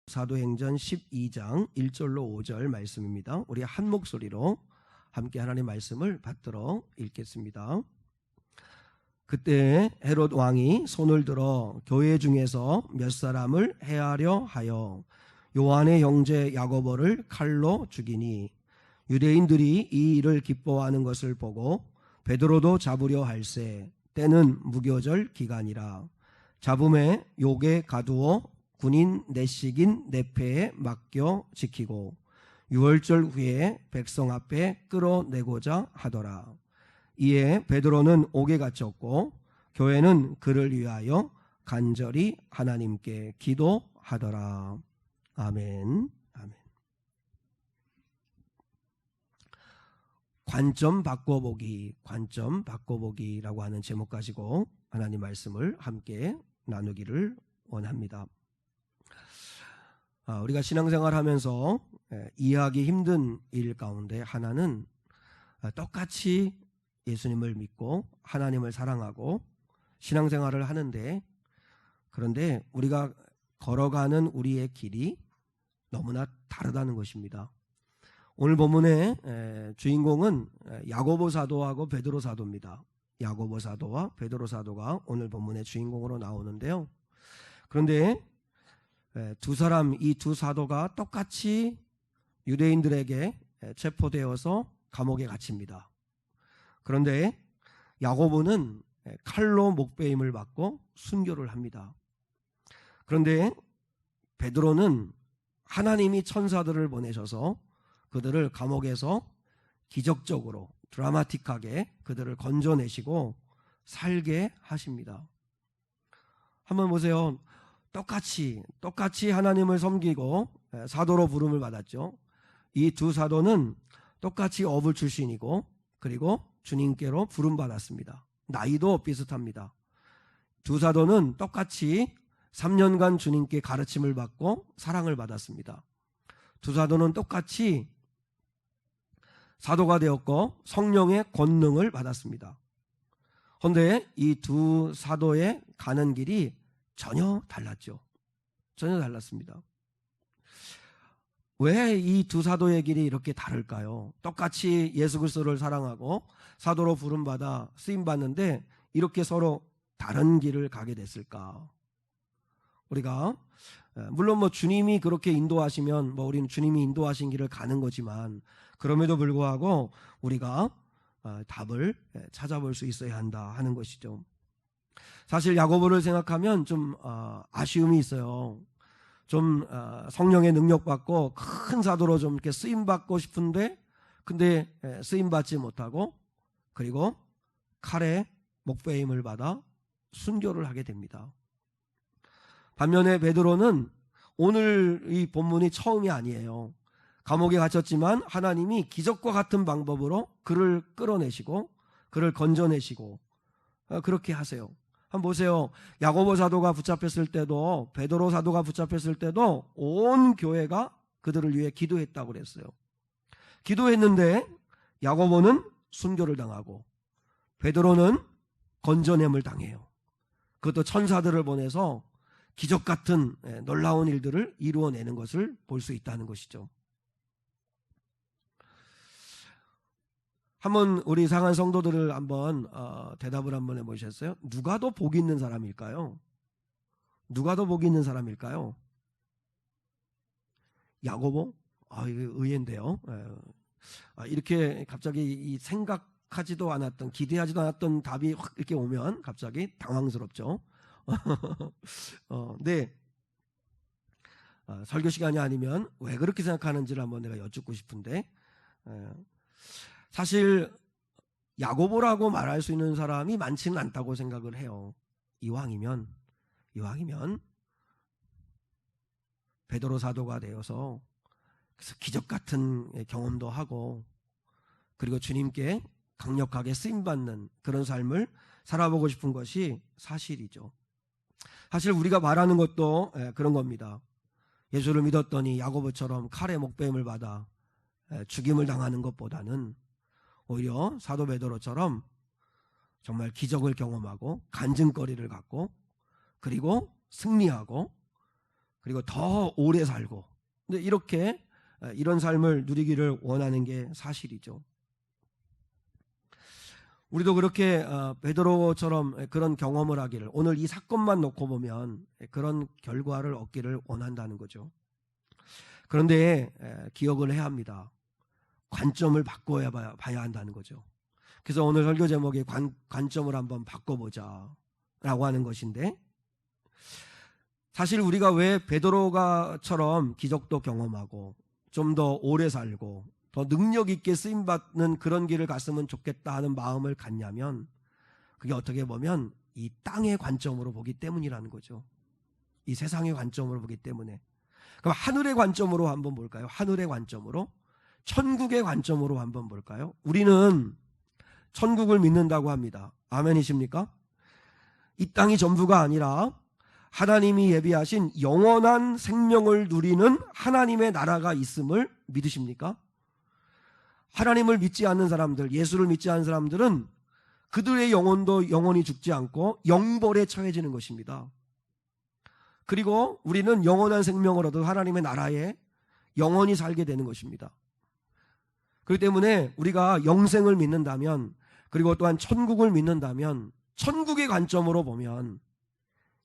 사도행전 12장 1절로 5절 말씀입니다. 우리 한 목소리로 함께 하나님의 말씀을 받들어 읽겠습니다. 그때 헤롯 왕이 손을 들어 교회 중에서 몇 사람을 해하려 하여 요한의 형제 야고보를 칼로 죽이니 유대인들이 이 일을 기뻐하는 것을 보고 베드로도 잡으려 할세 때는 무교절 기간이라. 잡음에 욕에 가두어 군인 내식인 내패에 맡겨 지키고 유월절 후에 백성 앞에 끌어내고자 하더라. 이에 베드로는 옥에 갇혔고 교회는 그를 위하여 간절히 하나님께 기도하더라. 아멘. 아멘. 관점 바꿔보기라고 하는 제목 가지고 하나님 말씀을 함께 나누기를 원합니다. 우리가 신앙생활 하면서 이해하기 힘든 일 가운데 하나는 똑같이 예수님을 믿고 하나님을 사랑하고 신앙생활을 하는데, 그런데 우리가 걸어가는 우리의 길이 너무나 다르다는 것입니다. 오늘 본문의 주인공은 야고보 사도하고 베드로 사도입니다. 야고보 사도와 베드로 사도가 오늘 본문의 주인공으로 나오는데요. 그런데 이 두 사도가 똑같이 유대인들에게 체포되어서 감옥에 갇힙니다. 그런데 야고보는 칼로 목베임을 받고 순교를 합니다. 그런데 베드로는 하나님이 천사들을 보내셔서 그들을 감옥에서 기적적으로 드라마틱하게 그들을 건져내시고 살게 하십니다. 한번 보세요. 똑같이 하나님을 섬기고 사도로 부름을 받았죠. 이 두 사도는 똑같이 어부 출신이고 그리고 주님께로 부름받았습니다. 나이도 비슷합니다. 두 사도는 똑같이 3년간 주님께 가르침을 받고 사랑을 받았습니다. 두 사도는 똑같이 사도가 되었고 성령의 권능을 받았습니다. 그런데 이 두 사도의 가는 길이 전혀 달랐죠. 전혀 달랐습니다. 왜 이 두 사도의 길이 이렇게 다를까요? 똑같이 예수 그리스도를 사랑하고 사도로 부름받아 쓰임받는데 이렇게 서로 다른 길을 가게 됐을까? 우리가 물론 주님이 그렇게 인도하시면 우리는 주님이 인도하신 길을 가는 거지만, 그럼에도 불구하고 우리가 답을 찾아볼 수 있어야 한다 하는 것이죠. 사실 야고보를 생각하면 좀 아쉬움이 있어요. 좀 성령의 능력받고 큰 사도로 좀 이렇게 쓰임받고 싶은데, 근데 쓰임받지 못하고 그리고 칼에 목베임을 받아 순교를 하게 됩니다. 반면에 베드로는 오늘 이 본문이 처음이 아니에요. 감옥에 갇혔지만 하나님이 기적과 같은 방법으로 그를 끌어내시고 그를 건져내시고 그렇게 하세요. 한번 보세요. 야고보 사도가 붙잡혔을 때도 베드로 사도가 붙잡혔을 때도 온 교회가 그들을 위해 기도했다고 그랬어요. 기도했는데 야고보는 순교를 당하고 베드로는 건져냄을 당해요. 그것도 천사들을 보내서 기적 같은 놀라운 일들을 이루어내는 것을 볼 수 있다는 것이죠. 한번 우리 상한 성도들을 한번 대답을 한번 해보셨어요? 누가 더 복 있는 사람일까요? 누가 더 복 있는 사람일까요? 야고보? 이거 의외인데요. 이렇게 갑자기 생각하지도 않았던, 기대하지도 않았던 답이 확 이렇게 오면 갑자기 당황스럽죠. 네. 설교 시간이 아니면 왜 그렇게 생각하는지를 한번 내가 여쭙고 싶은데, 사실 야고보라고 말할 수 있는 사람이 많지는 않다고 생각을 해요. 이왕이면 베드로 사도가 되어서 그래서 기적 같은 경험도 하고 그리고 주님께 강력하게 쓰임받는 그런 삶을 살아보고 싶은 것이 사실이죠. 사실 우리가 말하는 것도 그런 겁니다. 예수를 믿었더니 야고보처럼 칼에 목베임을 받아 죽임을 당하는 것보다는 오히려 사도 베드로처럼 정말 기적을 경험하고 간증거리를 갖고 그리고 승리하고 그리고 더 오래 살고, 근데 이렇게 이런 삶을 누리기를 원하는 게 사실이죠. 우리도 그렇게 베드로처럼 그런 경험을 하기를, 오늘 이 사건만 놓고 보면 그런 결과를 얻기를 원한다는 거죠. 그런데 기억을 해야 합니다. 관점을 바꿔야 봐야 한다는 거죠. 그래서 오늘 설교 제목이 관점을 한번 바꿔보자 라고 하는 것인데, 사실 우리가 왜 베드로가처럼 기적도 경험하고 좀 더 오래 살고 더 능력 있게 쓰임받는 그런 길을 갔으면 좋겠다 하는 마음을 갖냐면, 그게 어떻게 보면 이 땅의 관점으로 보기 때문이라는 거죠. 이 세상의 관점으로 보기 때문에. 그럼 하늘의 관점으로 한번 볼까요? 하늘의 관점으로, 천국의 관점으로 한번 볼까요? 우리는 천국을 믿는다고 합니다. 아멘이십니까? 이 땅이 전부가 아니라 하나님이 예비하신 영원한 생명을 누리는 하나님의 나라가 있음을 믿으십니까? 하나님을 믿지 않는 사람들, 예수를 믿지 않는 사람들은 그들의 영혼도 영원히 죽지 않고 영벌에 처해지는 것입니다. 그리고 우리는 영원한 생명을 얻어 하나님의 나라에 영원히 살게 되는 것입니다. 그렇기 때문에 우리가 영생을 믿는다면, 그리고 또한 천국을 믿는다면, 천국의 관점으로 보면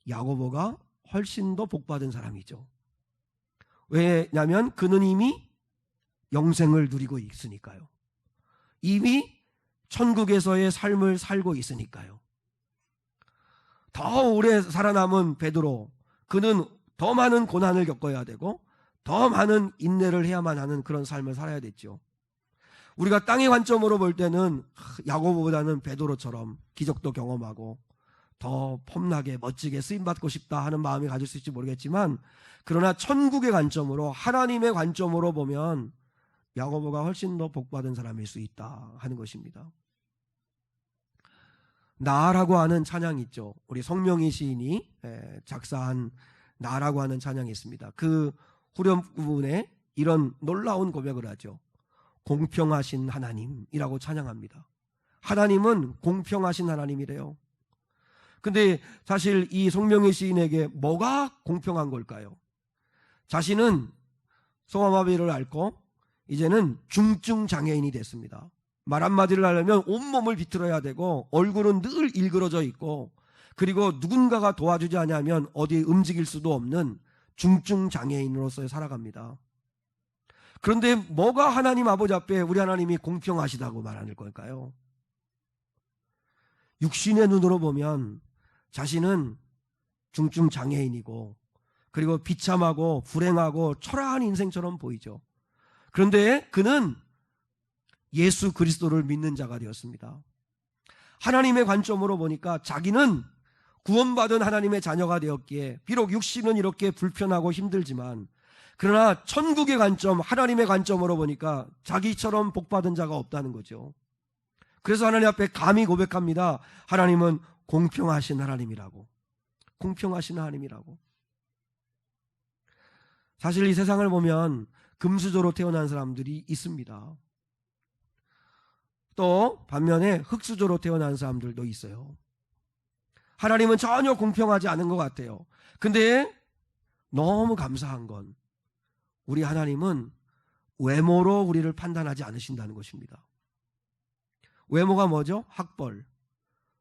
야고보가 훨씬 더 복받은 사람이죠. 왜냐하면 그는 이미 영생을 누리고 있으니까요. 이미 천국에서의 삶을 살고 있으니까요. 더 오래 살아남은 베드로, 그는 더 많은 고난을 겪어야 되고 더 많은 인내를 해야만 하는 그런 삶을 살아야 됐죠. 우리가 땅의 관점으로 볼 때는 야고보보다는 베드로처럼 기적도 경험하고 더 폼나게 멋지게 쓰임받고 싶다 하는 마음이 가질 수 있을지 모르겠지만, 그러나 천국의 관점으로, 하나님의 관점으로 보면 야고보가 훨씬 더 복받은 사람일 수 있다 하는 것입니다. 나라고 하는 찬양이 있죠. 우리 성명희 시인이 작사한 나라고 하는 찬양이 있습니다. 그 후렴 부분에 이런 놀라운 고백을 하죠. 공평하신 하나님이라고 찬양합니다. 하나님은 공평하신 하나님이래요. 근데 사실 이 송명희 시인에게 뭐가 공평한 걸까요? 자신은 소아마비를 앓고 이제는 중증 장애인이 됐습니다. 말 한마디를 하려면 온몸을 비틀어야 되고 얼굴은 늘 일그러져 있고, 그리고 누군가가 도와주지 않으면 어디 움직일 수도 없는 중증 장애인으로서 살아갑니다. 그런데 뭐가 하나님 아버지 앞에 우리 하나님이 공평하시다고 말하는 걸까요? 육신의 눈으로 보면 자신은 중증 장애인이고, 그리고 비참하고 불행하고 초라한 인생처럼 보이죠. 그런데 그는 예수 그리스도를 믿는 자가 되었습니다. 하나님의 관점으로 보니까 자기는 구원받은 하나님의 자녀가 되었기에 비록 육신은 이렇게 불편하고 힘들지만, 그러나 천국의 관점, 하나님의 관점으로 보니까 자기처럼 복받은 자가 없다는 거죠. 그래서 하나님 앞에 감히 고백합니다. 하나님은 공평하신 하나님이라고. 공평하신 하나님이라고. 사실 이 세상을 보면 금수저로 태어난 사람들이 있습니다. 또 반면에 흙수저로 태어난 사람들도 있어요. 하나님은 전혀 공평하지 않은 것 같아요. 근데 너무 감사한 건 우리 하나님은 외모로 우리를 판단하지 않으신다는 것입니다. 외모가 뭐죠? 학벌,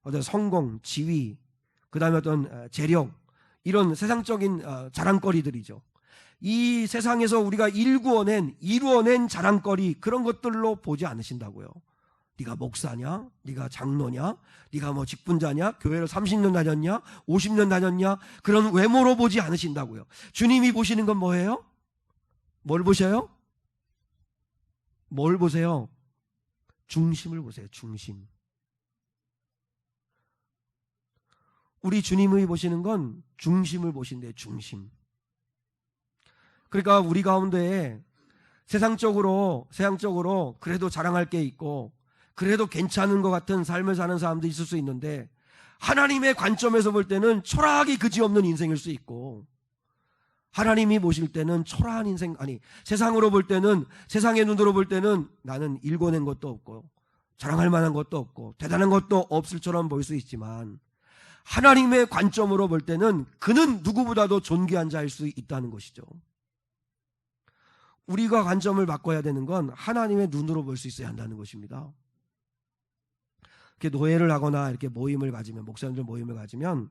어떤 성공, 지위, 그 다음에 어떤 재력, 이런 세상적인 자랑거리들이죠. 이 세상에서 우리가 이루어낸 자랑거리, 그런 것들로 보지 않으신다고요. 네가 목사냐? 네가 장로냐? 네가 뭐 직분자냐? 교회를 30년 다녔냐? 50년 다녔냐? 그런 외모로 보지 않으신다고요. 주님이 보시는 건 뭐예요? 뭘 보셔요? 뭘 보세요? 중심을 보세요. 중심. 우리 주님이 보시는 건 중심을 보신대요. 중심. 그러니까 우리 가운데 세상적으로 그래도 자랑할 게 있고 그래도 괜찮은 것 같은 삶을 사는 사람도 있을 수 있는데, 하나님의 관점에서 볼 때는 초라하기 그지없는 인생일 수 있고, 하나님이 보실 때는 초라한 인생, 세상으로 볼 때는, 세상의 눈으로 볼 때는 나는 일궈낸 것도 없고 자랑할 만한 것도 없고 대단한 것도 없을처럼 보일 수 있지만, 하나님의 관점으로 볼 때는 그는 누구보다도 존귀한 자일 수 있다는 것이죠. 우리가 관점을 바꿔야 되는 건 하나님의 눈으로 볼 수 있어야 한다는 것입니다. 이렇게 노예를 하거나 이렇게 모임을 가지면, 목사님들 모임을 가지면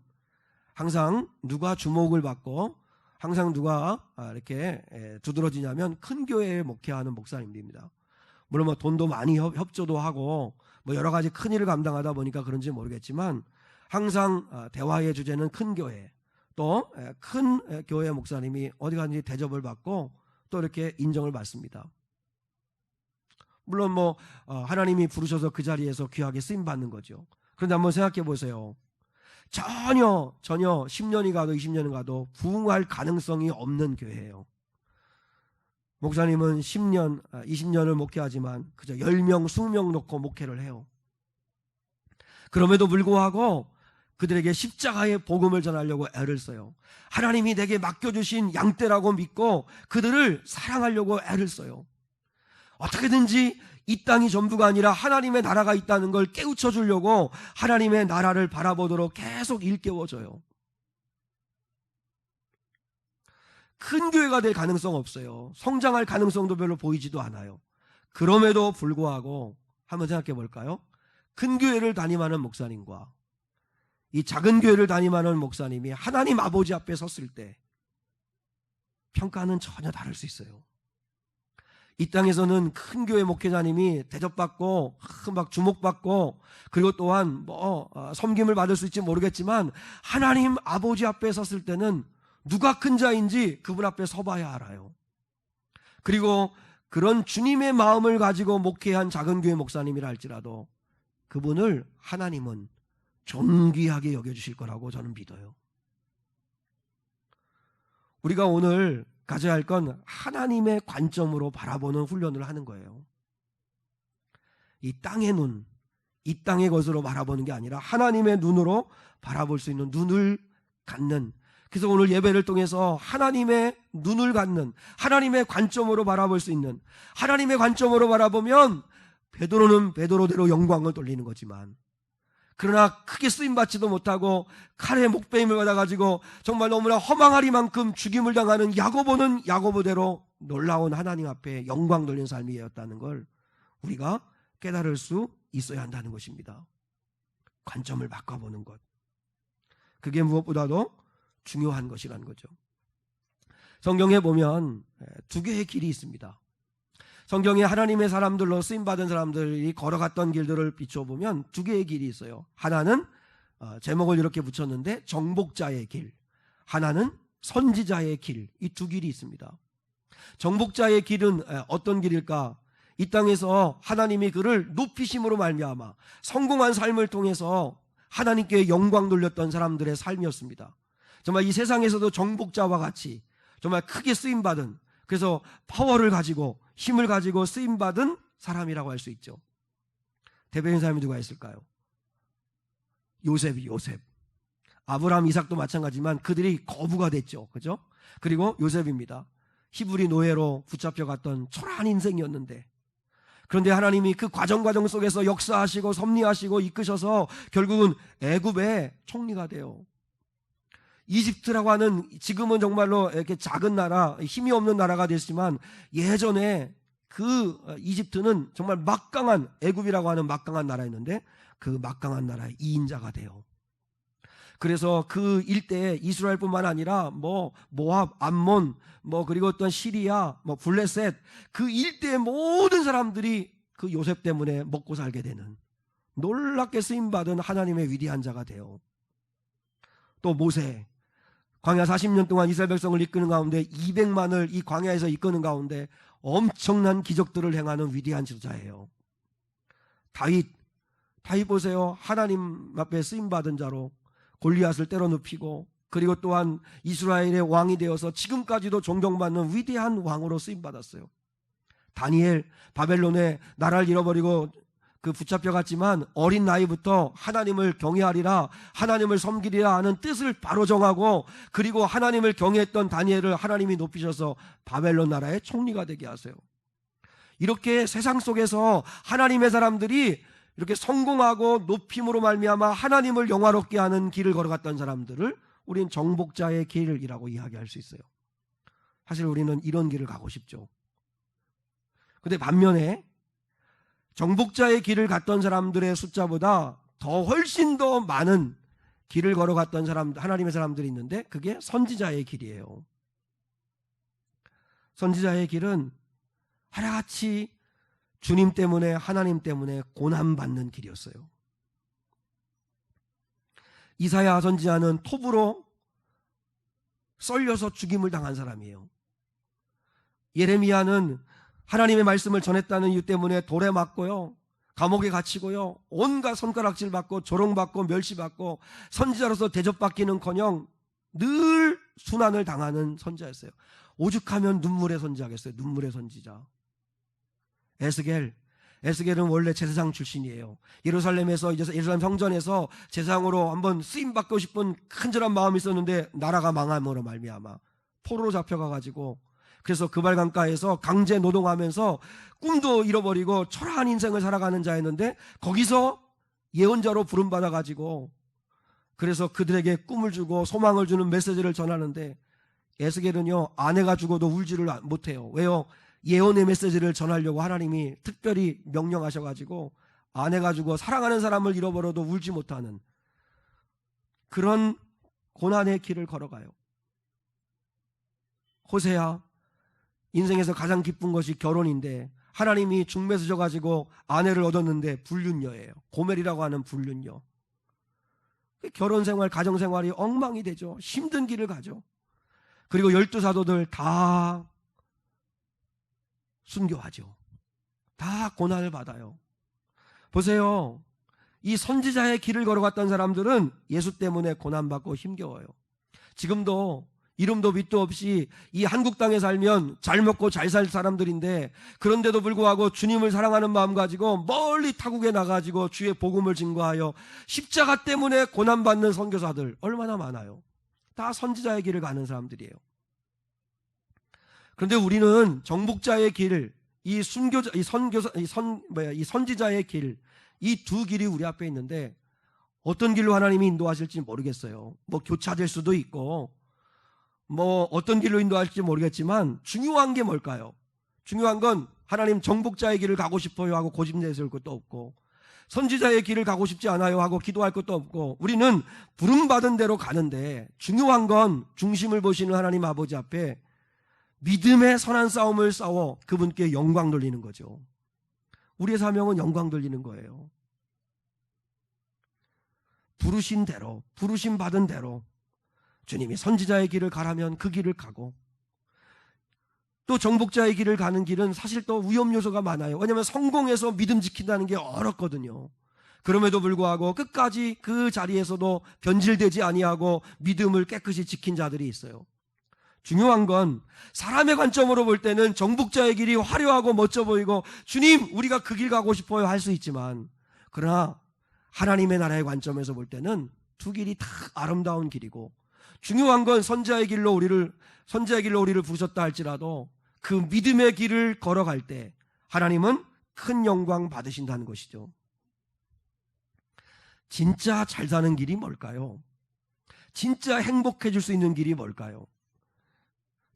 항상 누가 주목을 받고 항상 누가 이렇게 두드러지냐면 큰 교회에 목회하는 목사님들입니다. 물론 뭐 돈도 많이 협조도 하고 뭐 여러 가지 큰 일을 감당하다 보니까 그런지 모르겠지만 항상 대화의 주제는 큰 교회, 또 큰 교회 목사님이 어디 가든지 대접을 받고 또 이렇게 인정을 받습니다. 물론 뭐 하나님이 부르셔서 그 자리에서 귀하게 쓰임 받는 거죠. 그런데 한번 생각해 보세요. 전혀 10년이 가도 20년이 가도 부흥할 가능성이 없는 교회예요. 목사님은 10년, 20년을 목회하지만 그저 10명, 20명 놓고 목회를 해요. 그럼에도 불구하고 그들에게 십자가의 복음을 전하려고 애를 써요. 하나님이 내게 맡겨주신 양떼라고 믿고 그들을 사랑하려고 애를 써요. 어떻게든지 이 땅이 전부가 아니라 하나님의 나라가 있다는 걸 깨우쳐 주려고 하나님의 나라를 바라보도록 계속 일깨워줘요. 큰 교회가 될 가능성 없어요. 성장할 가능성도 별로 보이지도 않아요. 그럼에도 불구하고 한번 생각해 볼까요? 큰 교회를 담임하는 목사님과 이 작은 교회를 담임하는 목사님이 하나님 아버지 앞에 섰을 때 평가는 전혀 다를 수 있어요. 이 땅에서는 큰 교회 목회자님이 대접받고 막 주목받고 그리고 또한 뭐 섬김을 받을 수 있지 모르겠지만 하나님 아버지 앞에 섰을 때는 누가 큰 자인지 그분 앞에 서봐야 알아요. 그리고 그런 주님의 마음을 가지고 목회한 작은 교회 목사님이라 할지라도 그분을 하나님은 존귀하게 여겨주실 거라고 저는 믿어요. 우리가 오늘 가져야 할 건 하나님의 관점으로 바라보는 훈련을 하는 거예요. 이 땅의 눈, 이 땅의 것으로 바라보는 게 아니라 하나님의 눈으로 바라볼 수 있는 눈을 갖는, 그래서 오늘 예배를 통해서 하나님의 눈을 갖는, 하나님의 관점으로 바라볼 수 있는, 하나님의 관점으로 바라보면 베드로는 베드로대로 영광을 돌리는 거지만 그러나 크게 쓰임받지도 못하고 칼에 목베임을 받아가지고 정말 너무나 허망하리만큼 죽임을 당하는 야고보는 야고보대로 놀라운 하나님 앞에 영광 돌리는 삶이었다는 걸 우리가 깨달을 수 있어야 한다는 것입니다. 관점을 바꿔보는 것, 그게 무엇보다도 중요한 것이라는 거죠. 성경에 보면 두 개의 길이 있습니다. 성경에 하나님의 사람들로 쓰임받은 사람들이 걸어갔던 길들을 비춰보면 두 개의 길이 있어요. 하나는 제목을 이렇게 붙였는데 정복자의 길, 하나는 선지자의 길, 이 두 길이 있습니다. 정복자의 길은 어떤 길일까? 이 땅에서 하나님이 그를 높이심으로 말미암아 성공한 삶을 통해서 하나님께 영광 돌렸던 사람들의 삶이었습니다. 정말 이 세상에서도 정복자와 같이 정말 크게 쓰임받은, 그래서 파워를 가지고 힘을 가지고 쓰임받은 사람이라고 할 수 있죠. 대표적인 사람이 누가 있을까요? 요셉. 아브라함, 이삭도 마찬가지지만 그들이 거부가 됐죠. 그죠? 그리고 요셉입니다. 히브리 노예로 붙잡혀갔던 초라한 인생이었는데, 그런데 하나님이 그 과정 속에서 역사하시고 섭리하시고 이끄셔서 결국은 애굽의 총리가 돼요. 이집트라고 하는 지금은 정말로 이렇게 작은 나라, 힘이 없는 나라가 됐지만 예전에 그 이집트는 정말 막강한, 애굽이라고 하는 막강한 나라였는데 그 막강한 나라의 2인자가 돼요. 그래서 그 일대에 이스라엘뿐만 아니라 뭐 모압, 암몬, 뭐 그리고 어떤 시리아, 뭐 블레셋, 그 일대의 모든 사람들이 그 요셉 때문에 먹고 살게 되는 놀랍게 쓰임받은 하나님의 위대한 자가 돼요. 또 모세, 광야 40년 동안 이스라엘 백성을 이끄는 가운데 200만을 이 광야에서 이끄는 가운데 엄청난 기적들을 행하는 위대한 지도자예요. 다윗 보세요. 하나님 앞에 쓰임받은 자로 골리앗을 때려 눕히고, 그리고 또한 이스라엘의 왕이 되어서 지금까지도 존경받는 위대한 왕으로 쓰임받았어요. 다니엘, 바벨론에 나라를 잃어버리고 그 붙잡혀갔지만 어린 나이부터 하나님을 경외하리라, 하나님을 섬기리라 하는 뜻을 바로 정하고, 그리고 하나님을 경외했던 다니엘을 하나님이 높이셔서 바벨론 나라의 총리가 되게 하세요. 이렇게 세상 속에서 하나님의 사람들이 이렇게 성공하고 높임으로 말미암아 하나님을 영화롭게 하는 길을 걸어갔던 사람들을 우리는 정복자의 길이라고 이야기할 수 있어요. 사실 우리는 이런 길을 가고 싶죠. 근데 반면에 정복자의 길을 갔던 사람들의 숫자보다 더 훨씬 더 많은 길을 걸어갔던 사람, 하나님의 사람들이 있는데 그게 선지자의 길이에요. 선지자의 길은 하나같이 주님 때문에, 하나님 때문에 고난받는 길이었어요. 이사야 선지자는 톱으로 썰려서 죽임을 당한 사람이에요. 예레미야는 하나님의 말씀을 전했다는 이유 때문에 돌에 맞고요, 감옥에 갇히고요, 온갖 손가락질 받고 조롱받고 멸시받고 선지자로서 대접받기는커녕 늘 순환을 당하는 선지자였어요. 오죽하면 눈물의 선지자겠어요. 눈물의 선지자. 에스겔은 원래 제사장 출신이에요. 예루살렘에서, 이제 예루살렘 성전에서 제사장으로 한번 쓰임받고 싶은 간절한 마음이 있었는데 나라가 망함으로 말미암아 포로로 잡혀가가지고, 그래서 그발강가에서 강제 노동하면서 꿈도 잃어버리고 초라한 인생을 살아가는 자였는데 거기서 예언자로 부름받아가지고, 그래서 그들에게 꿈을 주고 소망을 주는 메시지를 전하는데, 에스겔은요, 아내가 죽어도 울지를 못해요. 왜요? 예언의 메시지를 전하려고 하나님이 특별히 명령하셔가지고 아내가 죽어 사랑하는 사람을 잃어버려도 울지 못하는 그런 고난의 길을 걸어가요. 호세아, 인생에서 가장 기쁜 것이 결혼인데 하나님이 중매서져가지고 아내를 얻었는데 불륜녀예요. 고멜이라고 하는 불륜녀. 결혼생활, 가정생활이 엉망이 되죠. 힘든 길을 가죠. 그리고 12사도들 다 순교하죠. 다 고난을 받아요. 보세요. 이 선지자의 길을 걸어갔던 사람들은 예수 때문에 고난받고 힘겨워요. 지금도 이름도 밑도 없이 이 한국 땅에 살면 잘 먹고 잘 살 사람들인데, 그런데도 불구하고 주님을 사랑하는 마음 가지고 멀리 타국에 나가지고 주의 복음을 증거하여 십자가 때문에 고난받는 선교사들 얼마나 많아요. 다 선지자의 길을 가는 사람들이에요. 그런데 우리는 정복자의 길, 이 순교자, 이 선지자의 길, 이 두 길이 우리 앞에 있는데 어떤 길로 하나님이 인도하실지 모르겠어요. 뭐 교차될 수도 있고, 뭐 어떤 길로 인도하실지 모르겠지만 중요한 게 뭘까요? 중요한 건 하나님 정복자의 길을 가고 싶어요 하고 고집내세울 것도 없고, 선지자의 길을 가고 싶지 않아요 하고 기도할 것도 없고, 우리는 부름받은 대로 가는데 중요한 건 중심을 보시는 하나님 아버지 앞에 믿음의 선한 싸움을 싸워 그분께 영광 돌리는 거죠. 우리의 사명은 영광 돌리는 거예요. 부르신 대로, 부르심 받은 대로 주님이 선지자의 길을 가라면 그 길을 가고, 또 정복자의 길을 가는 길은 사실 또 위험 요소가 많아요. 왜냐하면 성공해서 믿음 지킨다는 게 어렵거든요. 그럼에도 불구하고 끝까지 그 자리에서도 변질되지 아니하고 믿음을 깨끗이 지킨 자들이 있어요. 중요한 건 사람의 관점으로 볼 때는 정복자의 길이 화려하고 멋져 보이고 주님 우리가 그 길 가고 싶어요 할 수 있지만, 그러나 하나님의 나라의 관점에서 볼 때는 두 길이 다 아름다운 길이고, 중요한 건 선지자의 길로 우리를 부르셨다 할지라도 그 믿음의 길을 걸어갈 때 하나님은 큰 영광 받으신다는 것이죠. 진짜 잘 사는 길이 뭘까요? 진짜 행복해질 수 있는 길이 뭘까요?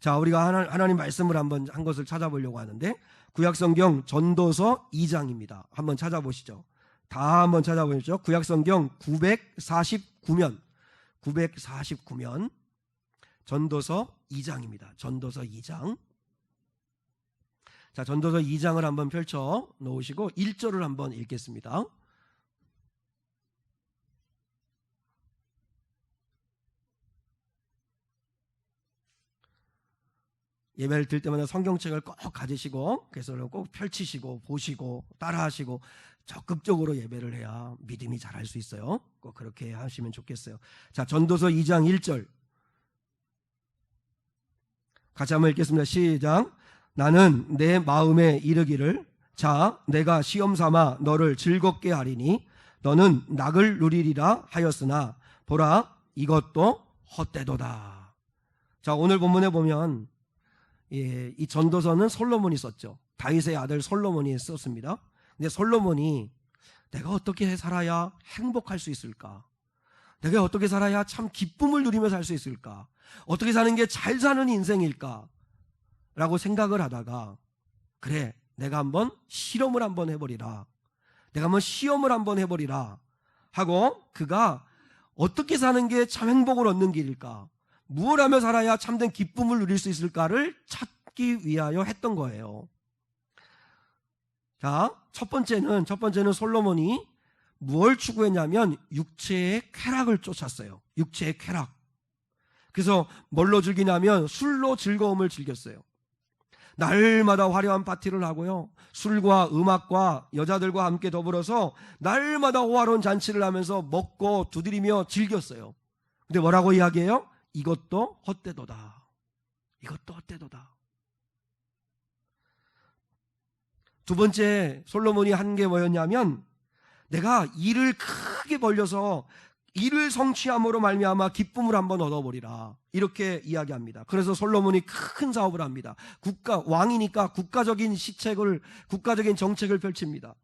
자, 우리가 하나님 말씀을 한번 한 것을 찾아보려고 하는데, 구약성경 전도서 2장입니다. 한번 찾아보시죠. 다 한번 찾아보시죠. 구약성경 949면 전도서 2장입니다. 전도서 2장. 자, 전도서 2장을 한번 펼쳐 놓으시고 1절을 한번 읽겠습니다. 예배를 드릴 때마다 성경책을 꼭 가지시고, 그래서 꼭 펼치시고 보시고 따라하시고 적극적으로 예배를 해야 믿음이 자랄 수 있어요. 꼭 그렇게 하시면 좋겠어요. 자, 전도서 2장 1절 같이 한번 읽겠습니다. 시작. 나는 내 마음에 이르기를, 자, 내가 시험 삼아 너를 즐겁게 하리니 너는 낙을 누리리라 하였으나 보라, 이것도 헛되도다. 자, 오늘 본문에 보면 이 전도서는 솔로몬이 썼죠. 다윗의 아들 솔로몬이 썼습니다. 근데 솔로몬이 내가 어떻게 살아야 행복할 수 있을까? 내가 어떻게 살아야 참 기쁨을 누리며 살 수 있을까? 어떻게 사는 게 잘 사는 인생일까? 라고 생각을 하다가, 그래, 내가 한번 실험을 한번 해버리라. 내가 한번 시험을 한번 해버리라 하고, 그가 어떻게 사는 게 참 행복을 얻는 길일까? 무엇을 하며 살아야 참된 기쁨을 누릴 수 있을까를 찾기 위하여 했던 거예요. 자, 첫 번째는 솔로몬이 무엇을 추구했냐면 육체의 쾌락을 쫓았어요. 육체의 쾌락. 그래서 뭘로 즐기냐면 술로 즐거움을 즐겼어요. 날마다 화려한 파티를 하고요. 술과 음악과 여자들과 함께 더불어서 날마다 호화로운 잔치를 하면서 먹고 두드리며 즐겼어요. 근데 뭐라고 이야기해요? 이것도 헛되도다. 이것도 헛되도다. 두 번째 솔로몬이 한 게 뭐였냐면, 내가 일을 크게 벌려서 일을 성취함으로 말미암아 기쁨을 한번 얻어버리라, 이렇게 이야기합니다. 그래서 솔로몬이 큰 사업을 합니다. 왕이니까 국가적인 정책을 펼칩니다.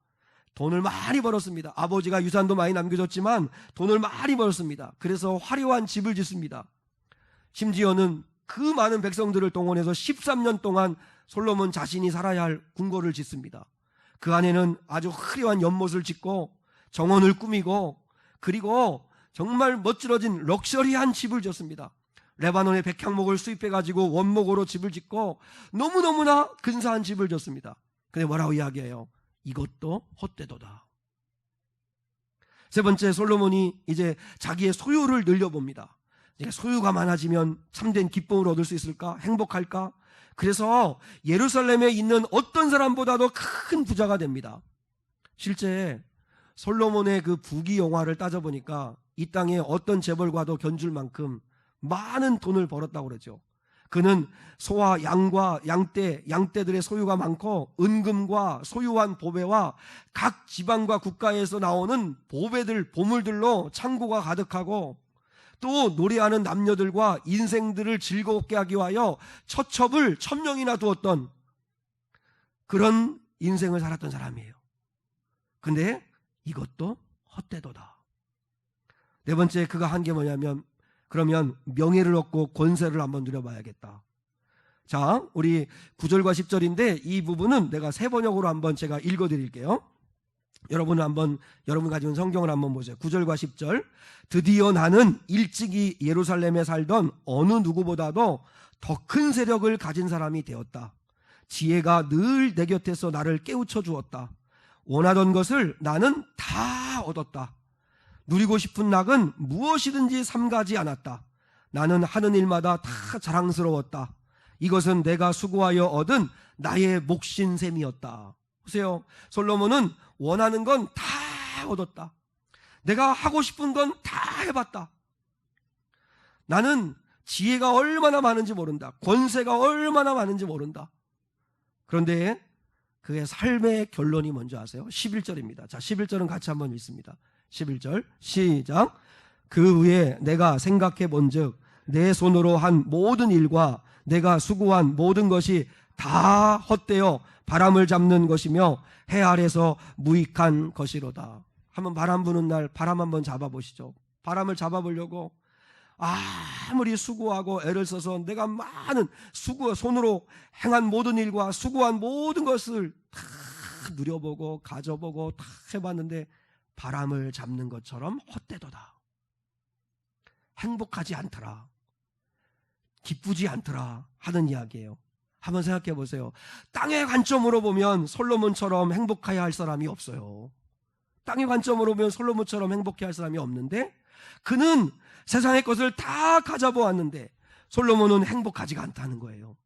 돈을 많이 벌었습니다. 아버지가 유산도 많이 남겨줬지만 돈을 많이 벌었습니다. 그래서 화려한 집을 짓습니다. 심지어는 그 많은 백성들을 동원해서 13년 동안 솔로몬 자신이 살아야 할 궁궐을 짓습니다. 그 안에는 아주 화려한 연못을 짓고 정원을 꾸미고, 그리고 정말 멋들어진 럭셔리한 집을 짓습니다. 레바논의 백향목을 수입해가지고 원목으로 집을 짓고 너무너무나 근사한 집을 짓습니다. 근데 뭐라고 이야기해요? 이것도 헛되도다. 세 번째, 솔로몬이 이제 자기의 소유를 늘려봅니다. 소유가 많아지면 참된 기쁨을 얻을 수 있을까? 행복할까? 그래서 예루살렘에 있는 어떤 사람보다도 큰 부자가 됩니다. 실제 솔로몬의 그 부귀영화를 따져보니까 이 땅에 어떤 재벌과도 견줄 만큼 많은 돈을 벌었다고 그러죠. 그는 소와 양과 양떼들의 소유가 많고, 은금과 소유한 보배와 각 지방과 국가에서 나오는 보물들로 창고가 가득하고, 또 노래하는 남녀들과 인생들을 즐겁게 하기 위하여 처첩을 1000명이나 두었던 그런 인생을 살았던 사람이에요. 근데 이것도 헛되도다. 네 번째, 그가 한 게 뭐냐면, 그러면 명예를 얻고 권세를 한번 누려봐야겠다. 자, 우리 9절과 10절인데 이 부분은 내가 세 번역으로 한번 제가 읽어드릴게요. 여러분 가지고 있는 성경을 한번 보세요. 9절과 10절. 드디어 나는 일찍이 예루살렘에 살던 어느 누구보다도 더 큰 세력을 가진 사람이 되었다. 지혜가 늘 내 곁에서 나를 깨우쳐 주었다. 원하던 것을 나는 다 얻었다. 누리고 싶은 낙은 무엇이든지 삼가지 않았다. 나는 하는 일마다 다 자랑스러웠다. 이것은 내가 수고하여 얻은 나의 몫인 셈이었다. 보세요. 솔로몬은 원하는 건 다 얻었다. 내가 하고 싶은 건 다 해봤다. 나는 지혜가 얼마나 많은지 모른다. 권세가 얼마나 많은지 모른다. 그런데 그의 삶의 결론이 뭔지 아세요? 11절입니다. 자, 11절은 같이 한번 읽습니다. 11절 시작. 그 후에 내가 생각해 본즉 내 손으로 한 모든 일과 내가 수고한 모든 것이 다 헛되어 바람을 잡는 것이며 해 아래서 무익한 것이로다. 한번 바람 부는 날 바람 한번 잡아보시죠. 바람을 잡아보려고 아무리 수고하고 애를 써서 내가 많은 손으로 행한 모든 일과 수고한 모든 것을 다 누려보고 가져보고 다 해봤는데 바람을 잡는 것처럼 헛되도다. 행복하지 않더라. 기쁘지 않더라 하는 이야기예요. 한번 생각해 보세요. 땅의 관점으로 보면 솔로몬처럼 행복해야 할 사람이 없어요. 땅의 관점으로 보면 솔로몬처럼 행복해야 할 사람이 없는데, 그는 세상의 것을 다 가져보았는데 솔로몬은 행복하지가 않다는 거예요.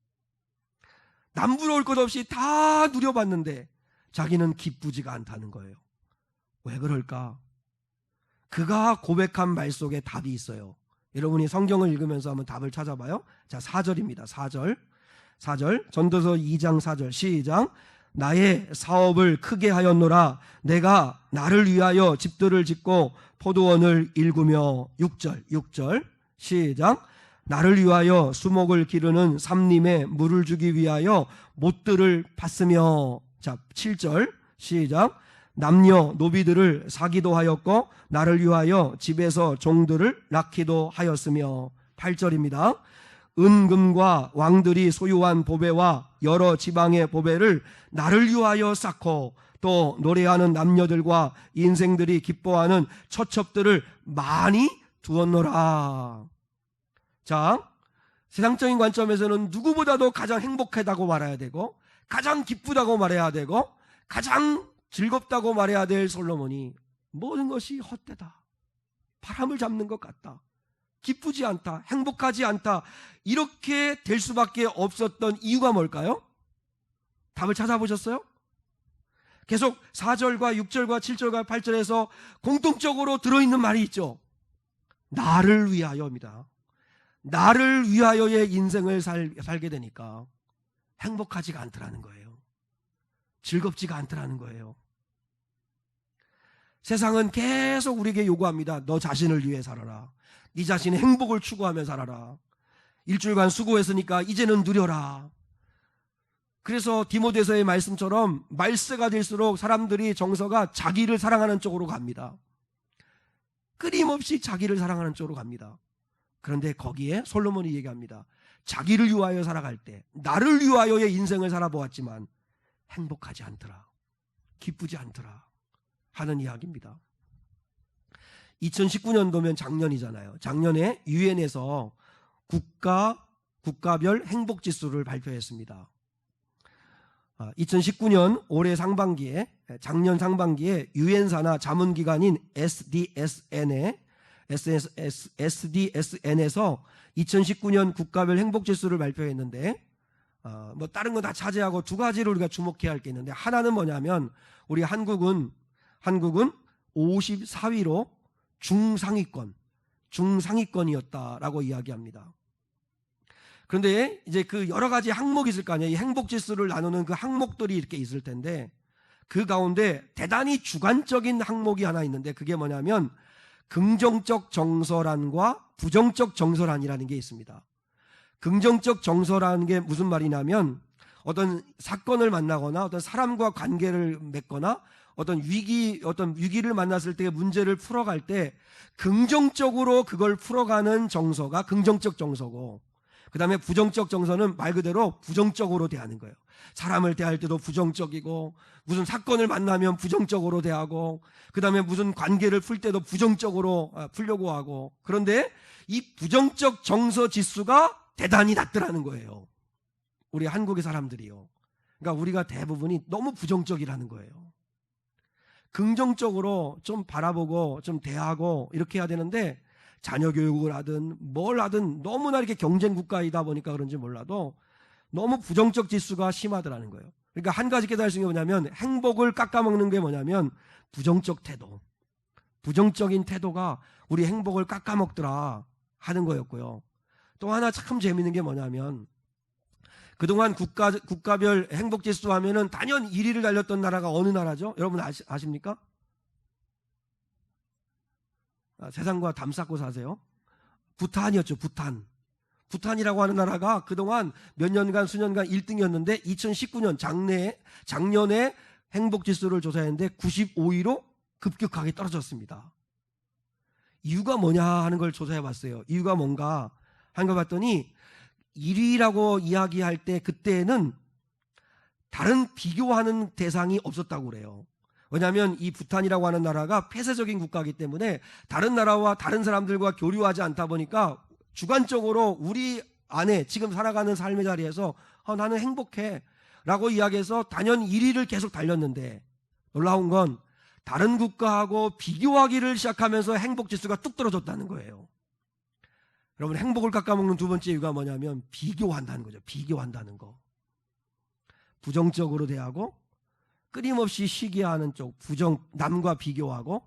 남부러울 것 없이 다 누려봤는데 자기는 기쁘지가 않다는 거예요. 왜 그럴까? 그가 고백한 말 속에 답이 있어요. 여러분이 성경을 읽으면서 한번 답을 찾아봐요. 자, 4절입니다. 4절 전도서 2장 4절 시작. 나의 사업을 크게 하였노라. 내가 나를 위하여 집들을 짓고 포도원을 일구며 6절 시작. 나를 위하여 수목을 기르는 삼림에 물을 주기 위하여 못들을 팠으며. 자, 7절 시작. 남녀 노비들을 사기도 하였고 나를 위하여 집에서 종들을 낳기도 하였으며. 8절입니다. 은금과 왕들이 소유한 보배와 여러 지방의 보배를 나를 위하여 쌓고 또 노래하는 남녀들과 인생들이 기뻐하는 처첩들을 많이 두었노라. 자, 세상적인 관점에서는 누구보다도 가장 행복하다고 말해야 되고 가장 기쁘다고 말해야 되고 가장 즐겁다고 말해야 될 솔로몬이 모든 것이 헛되다, 바람을 잡는 것 같다, 기쁘지 않다, 행복하지 않다, 이렇게 될 수밖에 없었던 이유가 뭘까요? 답을 찾아보셨어요? 계속 4절과 6절과 7절과 8절에서 공통적으로 들어있는 말이 있죠. 나를 위하여입니다. 나를 위하여의 인생을 살게 되니까 행복하지가 않더라는 거예요. 즐겁지가 않더라는 거예요. 세상은 계속 우리에게 요구합니다. 너 자신을 위해 살아라. 네 자신의 행복을 추구하며 살아라. 일주일간 수고했으니까 이제는 누려라. 그래서 디모데서의 말씀처럼 말세가 될수록 사람들이 정서가 자기를 사랑하는 쪽으로 갑니다. 끊임없이 자기를 사랑하는 쪽으로 갑니다. 그런데 거기에 솔로몬이 얘기합니다. 자기를 위하여 살아갈 때 나를 위하여의 인생을 살아보았지만 행복하지 않더라, 기쁘지 않더라 하는 이야기입니다. 2019년도면 작년이잖아요. 작년에 유엔에서 국가별 행복지수를 발표했습니다. 2019년 올해 상반기에, 작년 상반기에 유엔사나 자문기관인 SDSN에서 2019년 국가별 행복지수를 발표했는데, 뭐 다른 거 다 차지하고 두 가지를 우리가 주목해야 할 게 있는데, 하나는 뭐냐면 우리 한국은 54위로 중상위권이었다라고 이야기합니다. 그런데 이제 그 여러 가지 항목이 있을 거 아니에요. 이 행복지수를 나누는 그 항목들이 이렇게 있을 텐데, 그 가운데 대단히 주관적인 항목이 하나 있는데, 그게 뭐냐면 긍정적 정서란과 부정적 정서란이라는 게 있습니다. 긍정적 정서라는 게 무슨 말이냐면, 어떤 사건을 만나거나 어떤 사람과 관계를 맺거나 어떤 위기를 만났을 때 문제를 풀어갈 때 긍정적으로 그걸 풀어가는 정서가 긍정적 정서고, 그 다음에 부정적 정서는 말 그대로 부정적으로 대하는 거예요. 사람을 대할 때도 부정적이고, 무슨 사건을 만나면 부정적으로 대하고, 그 다음에 무슨 관계를 풀 때도 부정적으로 풀려고 하고. 그런데 이 부정적 정서 지수가 대단히 낮더라는 거예요, 우리 한국의 사람들이요. 그러니까 우리가 대부분이 너무 부정적이라는 거예요. 긍정적으로 좀 바라보고 좀 대하고 이렇게 해야 되는데, 자녀 교육을 하든 뭘 하든 너무나 이렇게 경쟁 국가이다 보니까 그런지 몰라도 너무 부정적 지수가 심하더라는 거예요. 그러니까 한 가지 깨달을 수 있는 게 뭐냐면, 행복을 깎아먹는 게 뭐냐면 부정적 태도, 부정적인 태도가 우리 행복을 깎아먹더라 하는 거였고요. 또 하나 참 재밌는 게 뭐냐면, 그동안 국가별 행복지수 하면은 단연 1위를 달렸던 나라가 어느 나라죠? 여러분 아십니까? 세상과 담 쌓고 사세요. 부탄이었죠. 부탄이라고 하는 나라가 그동안 몇 년간 수년간 1등이었는데 2019년 작년에 행복지수를 조사했는데 95위로 급격하게 떨어졌습니다. 이유가 뭐냐 하는 걸 조사해봤어요. 이유가 뭔가 하는 걸 봤더니 1위라고 이야기할 때 그때는 다른 비교하는 대상이 없었다고 그래요. 왜냐하면 이 부탄이라고 하는 나라가 폐쇄적인 국가이기 때문에 다른 나라와 다른 사람들과 교류하지 않다 보니까 주관적으로 우리 안에 지금 살아가는 삶의 자리에서 나는 행복해 라고 이야기해서 단연 1위를 계속 달렸는데, 놀라운 건 다른 국가하고 비교하기를 시작하면서 행복지수가 뚝 떨어졌다는 거예요. 여러분, 행복을 깎아먹는 두 번째 이유가 뭐냐면 비교한다는 거죠. 비교한다는 거. 부정적으로 대하고 끊임없이 시기하는 쪽, 남과 비교하고,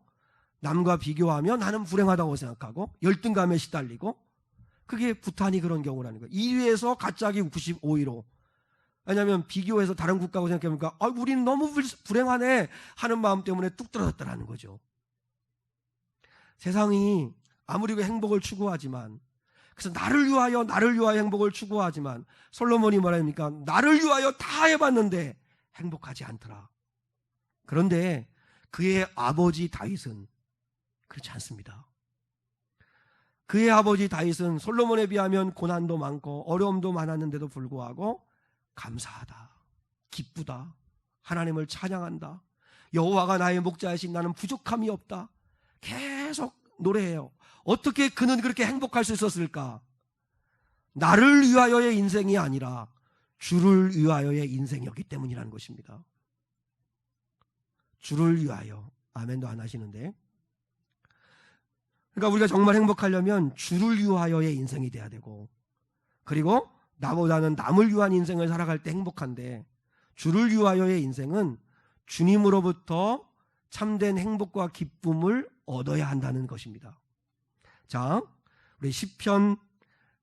남과 비교하면 나는 불행하다고 생각하고 열등감에 시달리고, 그게 부탄이 그런 경우라는 거예요. 2위에서 갑자기 95위로. 왜냐하면 비교해서 다른 국가하고 생각해보니까 우리는 너무 불행하네 하는 마음 때문에 뚝 떨어졌다는 거죠. 세상이 아무리 행복을 추구하지만, 그래서 나를 위하여 행복을 추구하지만, 솔로몬이 뭐랍니까? 나를 위하여 다 해봤는데 행복하지 않더라. 그런데 그의 아버지 다윗은 그렇지 않습니다. 그의 아버지 다윗은 솔로몬에 비하면 고난도 많고 어려움도 많았는데도 불구하고 감사하다, 기쁘다, 하나님을 찬양한다, 여호와가 나의 목자이신 나는 부족함이 없다, 계속 노래해요. 어떻게 그는 그렇게 행복할 수 있었을까? 나를 위하여의 인생이 아니라 주를 위하여의 인생이었기 때문이라는 것입니다. 주를 위하여. 아멘도 안 하시는데. 그러니까 우리가 정말 행복하려면 주를 위하여의 인생이 돼야 되고, 그리고 나보다는 남을 위한 인생을 살아갈 때 행복한데, 주를 위하여의 인생은 주님으로부터 참된 행복과 기쁨을 얻어야 한다는 것입니다. 자, 우리 시편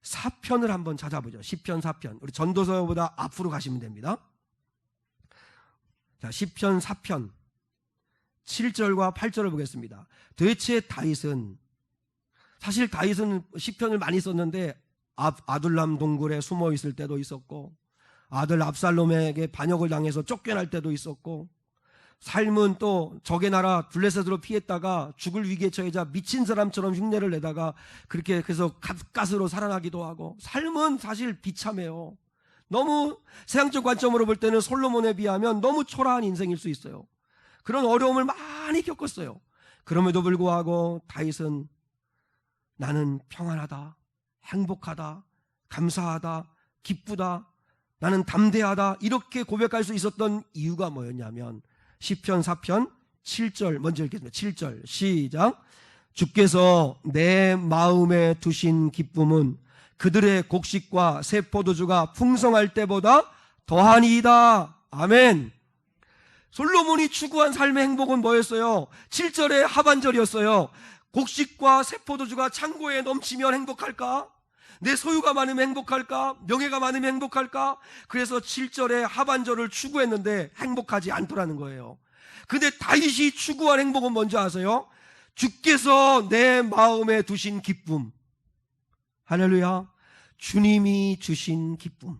4편을 한번 찾아보죠. 시편 4편. 우리 전도서보다 앞으로 가시면 됩니다. 자, 시편 4편 7절과 8절을 보겠습니다. 도대체 다윗은, 사실 다윗은 시편을 많이 썼는데 아둘람 동굴에 숨어 있을 때도 있었고, 아들 압살롬에게 반역을 당해서 쫓겨날 때도 있었고, 삶은 또 적의 나라 블레셋으로 피했다가 죽을 위기에 처해자 미친 사람처럼 흉내를 내다가 그렇게 해서 가까스로 살아나기도 하고, 삶은 사실 비참해요. 너무 세상적 관점으로 볼 때는 솔로몬에 비하면 너무 초라한 인생일 수 있어요. 그런 어려움을 많이 겪었어요. 그럼에도 불구하고 다윗은 나는 평안하다, 행복하다, 감사하다, 기쁘다, 나는 담대하다, 이렇게 고백할 수 있었던 이유가 뭐였냐면, 시편 4편 7절 먼저 읽겠습니다. 7절 시작. 주께서 내 마음에 두신 기쁨은 그들의 곡식과 새 포도주가 풍성할 때보다 더하니이다. 아멘. 솔로몬이 추구한 삶의 행복은 뭐였어요? 7절의 하반절이었어요. 곡식과 새 포도주가 창고에 넘치면 행복할까? 내 소유가 많으면 행복할까? 명예가 많으면 행복할까? 그래서 7절의 하반절을 추구했는데 행복하지 않더라는 거예요. 근데 다윗이 추구한 행복은 뭔지 아세요? 주께서 내 마음에 두신 기쁨. 할렐루야. 주님이 주신 기쁨.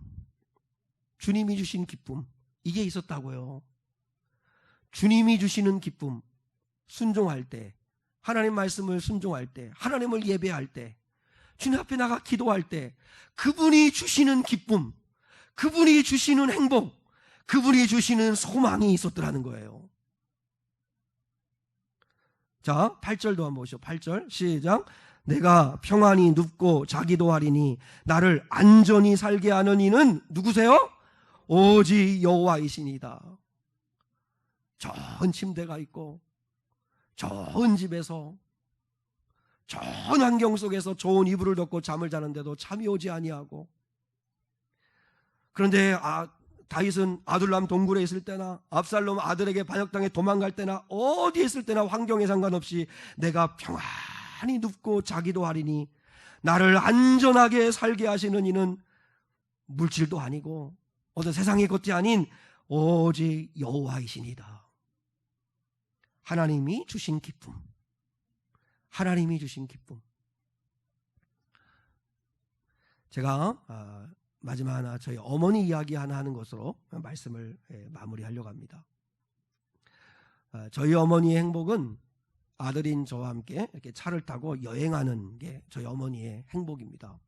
주님이 주신 기쁨. 이게 있었다고요. 주님이 주시는 기쁨. 순종할 때, 하나님 말씀을 순종할 때, 하나님을 예배할 때, 주님 앞에 나가 기도할 때 그분이 주시는 기쁨, 그분이 주시는 행복, 그분이 주시는 소망이 있었더라는 거예요. 자, 8절도 한번 보시죠. 8절 시작. 내가 평안히 눕고 자기도 하리니 나를 안전히 살게 하는 이는 누구세요? 오직 여호와이시니이다. 좋은 침대가 있고 좋은 집에서 좋은 환경 속에서 좋은 이불을 덮고 잠을 자는데도 잠이 오지 아니하고, 그런데 다윗은 아둘람 동굴에 있을 때나 압살롬 아들에게 반역당해 도망갈 때나 어디에 있을 때나 환경에 상관없이 내가 평안히 눕고 자기도 하리니 나를 안전하게 살게 하시는 이는 물질도 아니고 어떤 세상의 것이 아닌 오직 여호와이시니이다. 하나님이 주신 기쁨, 하나님이 주신 기쁨. 제가 마지막 하나 저희 어머니 이야기 하나 하는 것으로 말씀을 마무리하려고 합니다. 저희 어머니의 행복은 아들인 저와 함께 이렇게 차를 타고 여행하는 게 저희 어머니의 행복입니다.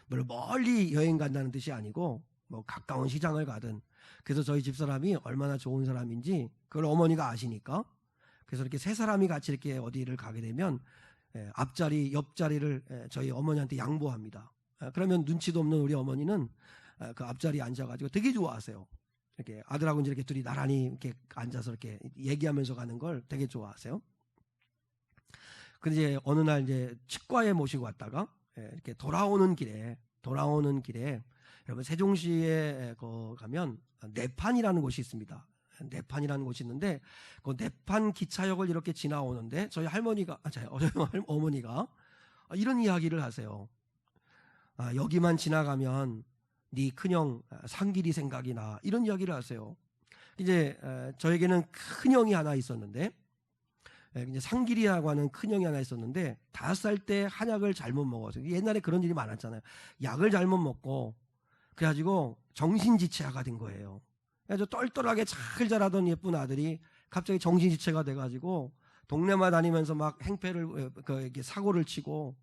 물론 멀리 여행 간다는 뜻이 아니고 뭐 가까운 시장을 가든, 그래서 저희 집사람이 얼마나 좋은 사람인지 그걸 어머니가 아시니까, 그래서 이렇게 세 사람이 같이 이렇게 어디를 가게 되면 앞자리, 옆자리를 저희 어머니한테 양보합니다. 그러면 눈치도 없는 우리 어머니는 그 앞자리에 앉아가지고 되게 좋아하세요. 이렇게 아들하고 이렇게 둘이 나란히 이렇게 앉아서 이렇게 얘기하면서 가는 걸 되게 좋아하세요. 근데 이제 어느 날 이제 치과에 모시고 왔다가 이렇게 돌아오는 길에 여러분 세종시에 가면 내판이라는 곳이 있습니다. 내판이라는 곳이 있는데 그 내판 기차역을 이렇게 지나오는데 저희 어머니가 이런 이야기를 하세요. 여기만 지나가면 네 큰형 상길이 생각이 나, 이런 이야기를 하세요. 이제 저에게는 큰형이 하나 있었는데, 이제 상길이라고 하는 큰형이 하나 있었는데 5살 때 한약을 잘못 먹어서, 옛날에 그런 일이 많았잖아요. 약을 잘못 먹고 그래가지고 정신지체아가 된 거예요. 그래서 똘똘하게 잘 자라던 예쁜 아들이 갑자기 정신지체가 돼가지고 동네만 다니면서 막 행패를 이렇게 사고를 치고,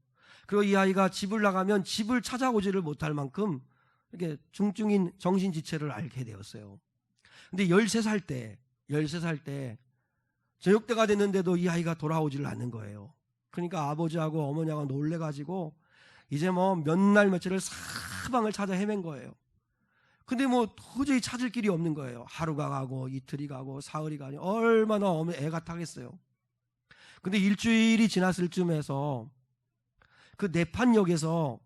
그리고 이 아이가 집을 나가면 집을 찾아오지를 못할 만큼 이렇게 중증인 정신지체를 앓게 되었어요. 근데 13살 때 저녁 때가 됐는데도 이 아이가 돌아오지를 않는 거예요. 그러니까 아버지하고 어머니하고 놀래가지고 이제 뭐 몇 날 며칠을 사방을 찾아 헤맨 거예요. 근데 뭐 도저히 찾을 길이 없는 거예요. 하루가 가고 이틀이 가고 사흘이 가니 얼마나 애가 타겠어요. 근데 일주일이 지났을 쯤에서 그 내판역에서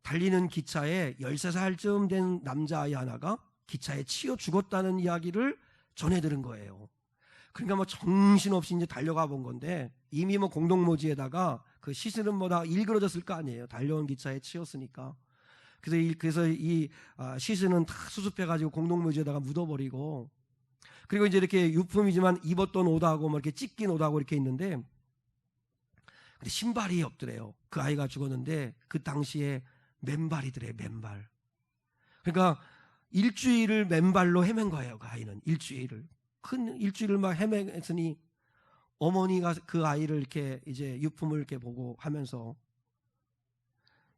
달리는 기차에 13살쯤 된 남자아이 하나가 기차에 치여 죽었다는 이야기를 전해 들은 거예요. 그러니까 뭐 정신없이 이제 달려가 본 건데, 이미 뭐 공동묘지에다가 그 시신은 뭐 다 일그러졌을 거 아니에요. 달려온 기차에 치였으니까. 그래서 이 시신은 다 수습해가지고 공동묘지에다가 묻어버리고, 그리고 이제 이렇게 유품이지만 입었던 옷하고 뭐 이렇게 찢긴 옷하고 이렇게 있는데, 근데 신발이 없더래요. 그 아이가 죽었는데 그 당시에 맨발이더래, 맨발. 그러니까 일주일을 맨발로 헤맨 거예요. 그 아이는 큰 일주일을 막 헤맸으니 어머니가 그 아이를 이렇게 이제 유품을 이렇게 보고 하면서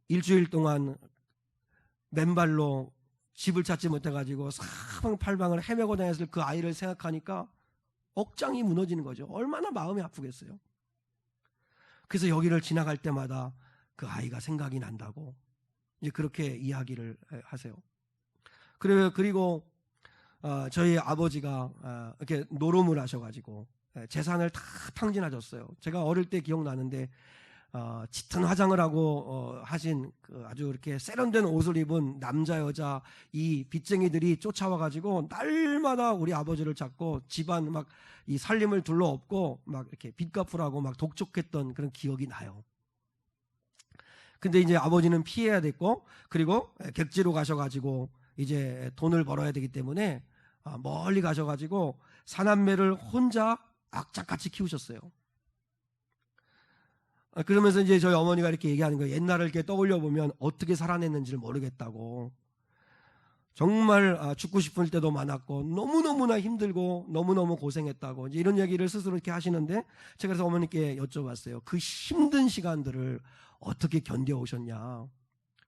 일주일 동안 맨발로 집을 찾지 못해가지고 사방팔방을 헤매고 다녔을 그 아이를 생각하니까 억장이 무너지는 거죠. 얼마나 마음이 아프겠어요. 그래서 여기를 지나갈 때마다 그 아이가 생각이 난다고 이제 그렇게 이야기를 하세요. 그리고 저희 아버지가 이렇게 노름을 하셔가지고 재산을 다 탕진하셨어요. 제가 어릴 때 기억나는데 짙은 화장을 하고 하신 그 아주 이렇게 세련된 옷을 입은 남자 여자 이 빚쟁이들이 쫓아와가지고 날마다 우리 아버지를 잡고 집안 막 이 살림을 둘러엎고 막 이렇게 빚 갚으라고 막 독촉했던 그런 기억이 나요. 근데 이제 아버지는 피해야 됐고, 그리고 객지로 가셔가지고 이제 돈을 벌어야 되기 때문에 멀리 가셔가지고 사남매를 혼자 악착같이 키우셨어요. 그러면서 이제 저희 어머니가 이렇게 얘기하는 거예요. 옛날을 이렇게 떠올려 보면 어떻게 살아냈는지를 모르겠다고. 정말 죽고 싶을 때도 많았고 너무너무나 힘들고 너무너무 고생했다고 이제 이런 얘기를 스스로 이렇게 하시는데, 제가 그래서 어머니께 여쭤봤어요. 그 힘든 시간들을 어떻게 견뎌오셨냐,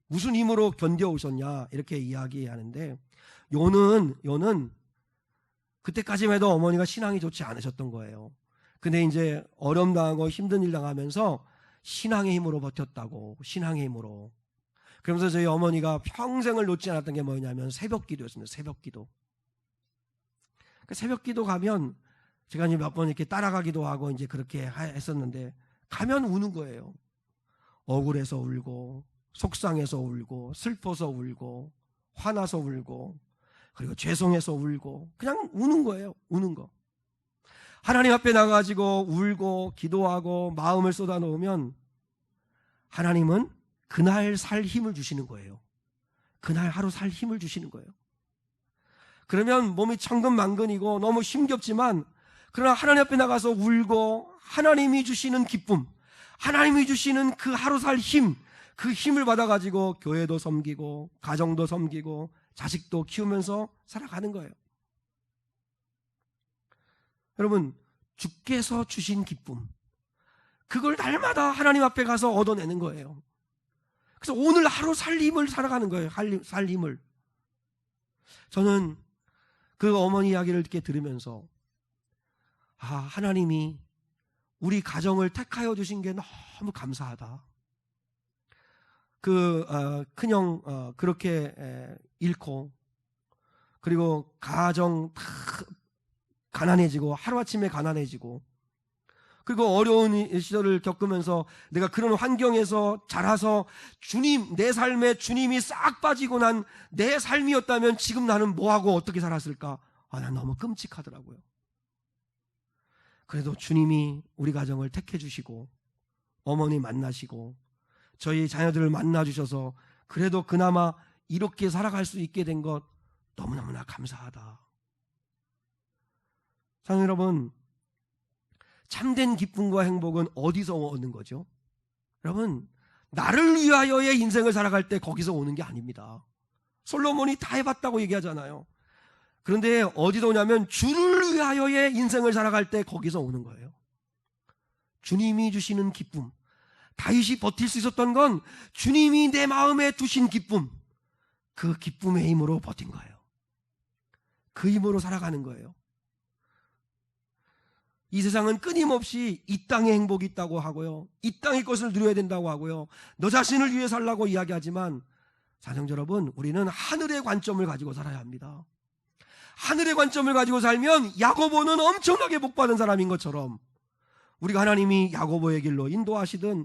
무슨 힘으로 견뎌오셨냐, 이렇게 이야기하는데, 요는 그때까지만 해도 어머니가 신앙이 좋지 않으셨던 거예요. 근데 이제 어려움 당하고 힘든 일 당하면서 신앙의 힘으로 버텼다고, 신앙의 힘으로. 그러면서 저희 어머니가 평생을 놓지 않았던 게 뭐냐면 새벽 기도였습니다. 새벽 기도. 새벽 기도 가면 제가 이제 몇 번 이렇게 따라가기도 하고 이제 그렇게 했었는데, 가면 우는 거예요. 억울해서 울고, 속상해서 울고, 슬퍼서 울고, 화나서 울고, 그리고 죄송해서 울고, 그냥 우는 거예요. 우는 거. 하나님 앞에 나가가지고 울고 기도하고 마음을 쏟아놓으면 하나님은 그날 살 힘을 주시는 거예요. 그날 하루 살 힘을 주시는 거예요. 그러면 몸이 천근만근이고 너무 힘겹지만, 그러나 하나님 앞에 나가서 울고 하나님이 주시는 기쁨, 하나님이 주시는 그 하루 살 힘, 그 힘을 받아가지고 교회도 섬기고 가정도 섬기고 자식도 키우면서 살아가는 거예요. 여러분, 주께서 주신 기쁨, 그걸 날마다 하나님 앞에 가서 얻어내는 거예요. 그래서 오늘 하루 살림을 살아가는 거예요. 살림을. 저는 그 어머니 이야기를 이렇게 들으면서 하나님이 우리 가정을 택하여 주신 게 너무 감사하다. 큰형 그렇게 잃고, 그리고 가정 다 가난해지고, 하루아침에 가난해지고, 그리고 어려운 시절을 겪으면서 내가 그런 환경에서 자라서 내 삶에 주님이 싹 빠지고 난 내 삶이었다면 지금 나는 뭐하고 어떻게 살았을까? 난 너무 끔찍하더라고요. 그래도 주님이 우리 가정을 택해 주시고 어머니 만나시고 저희 자녀들을 만나 주셔서 그래도 그나마 이렇게 살아갈 수 있게 된 것 너무너무나 감사하다. 사랑하는 여러분, 참된 기쁨과 행복은 어디서 오는 거죠? 여러분, 나를 위하여의 인생을 살아갈 때 거기서 오는 게 아닙니다. 솔로몬이 다 해봤다고 얘기하잖아요. 그런데 어디서 오냐면 주를 위하여의 인생을 살아갈 때 거기서 오는 거예요. 주님이 주시는 기쁨. 다윗이 버틸 수 있었던 건 주님이 내 마음에 두신 기쁨, 그 기쁨의 힘으로 버틴 거예요. 그 힘으로 살아가는 거예요. 이 세상은 끊임없이 이 땅에 행복이 있다고 하고요, 이 땅의 것을 누려야 된다고 하고요, 너 자신을 위해 살라고 이야기하지만 사랑하는 여러분, 우리는 하늘의 관점을 가지고 살아야 합니다. 하늘의 관점을 가지고 살면 야고보는 엄청나게 복받은 사람인 것처럼 우리가 하나님이 야고보의 길로 인도하시든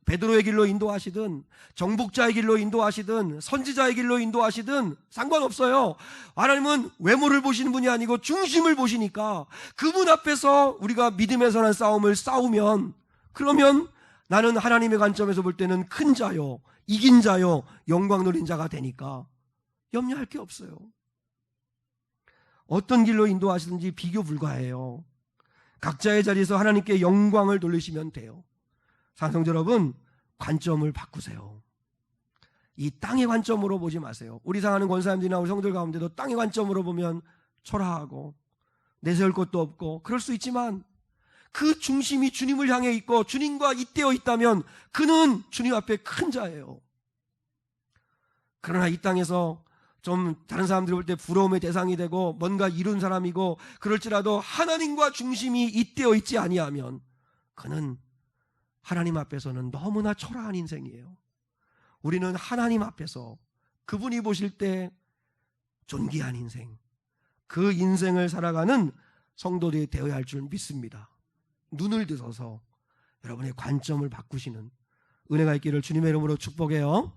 베드로의 길로 인도하시든 정복자의 길로 인도하시든 선지자의 길로 인도하시든 상관없어요. 하나님은 외모를 보시는 분이 아니고 중심을 보시니까 그분 앞에서 우리가 믿음의 선한 싸움을 싸우면, 그러면 나는 하나님의 관점에서 볼 때는 큰 자요, 이긴 자요, 영광 누린 자가 되니까 염려할 게 없어요. 어떤 길로 인도하시든지 비교 불가해요. 각자의 자리에서 하나님께 영광을 돌리시면 돼요. 사랑하는 여러분, 관점을 바꾸세요. 이 땅의 관점으로 보지 마세요. 우리 사랑하는 권사님들이나 우리 성도들 가운데도 땅의 관점으로 보면 초라하고 내세울 것도 없고 그럴 수 있지만, 그 중심이 주님을 향해 있고 주님과 잇대어 있다면 그는 주님 앞에 큰 자예요. 그러나 이 땅에서 좀 다른 사람들이 볼 때 부러움의 대상이 되고 뭔가 이룬 사람이고 그럴지라도 하나님과 중심이 잇대어 있지 아니하면 그는 하나님 앞에서는 너무나 초라한 인생이에요. 우리는 하나님 앞에서 그분이 보실 때 존귀한 인생, 그 인생을 살아가는 성도들이 되어야 할 줄 믿습니다. 눈을 들어서 여러분의 관점을 바꾸시는 은혜가 있기를 주님의 이름으로 축복해요.